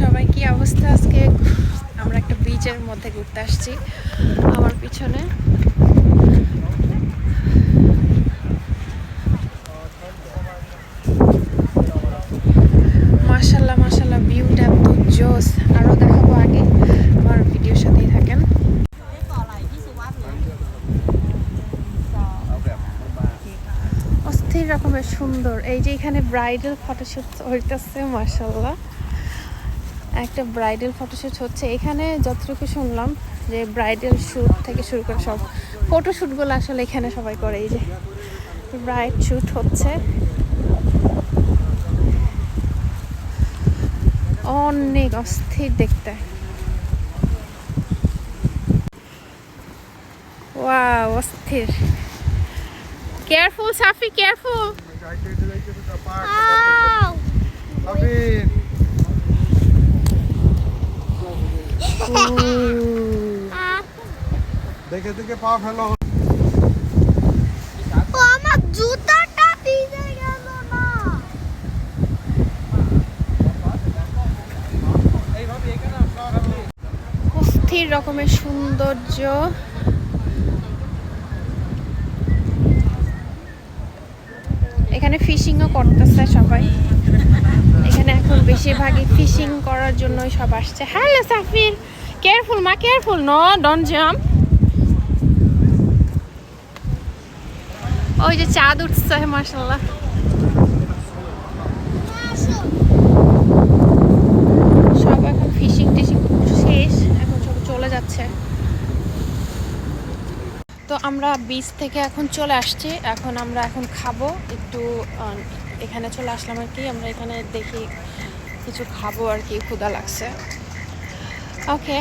সবাই, কি অবস্থা? আজকে আমরা একটা বিচের মধ্যে ঘুরতে আসছি। আমার পিছনে মাশাল্লাহ মাশাল্লাহ, ভিউটা এত জোস। আরও দেখাবো, আগে আমার ভিডিওর সাথেই থাকেন। অস্থির রকমের সুন্দর। এই যে এখানে ব্রাইডাল ফটোশুট হইতেছে, মাশাল্লাহ একটা ব্রাইডাল ফটোশুট হচ্ছে এখানে। যতটুকু শুনলাম যে ব্রাইডাল শ্যুট থেকে শুরু করে সব ফটোশ্যুটগুলো আসলে এখানে সবাই করে। এই যে ব্রাইড শ্যুট হচ্ছে, অনেক অস্থির দেখতে। ওয়াও, অস্থির। কেয়ারফুল সাফি, কেয়ারফুল। দেখে দেখে পা ফেলো। আমার জুতাটা ভিজে গেল না। অস্থির রকমের সৌন্দর্য। এখানে ফিশিংও করতেছে সবাই। এখানে এখন বেশিরভাগই ফিশিং করার জন্যই সব আসছে। হ্যালো সাফির, কেয়ারফুল মা, কেয়ারফুল, নো ডোন্ট জাম্প। ওই যে চাঁদ উঠছে, মাশাআল্লাহ। সব এখন ফিশিং টিশিং শেষ, এখন সব চলে যাচ্ছে। তো আমরা বিচ থেকে এখন চলে আসছি। আমরা এখন খাবো একটু। এখানে চলে আসলাম আর কি। আমরা এখানে দেখি কিছু খাবো আর কি, ক্ষুধা লাগছে। ওকে।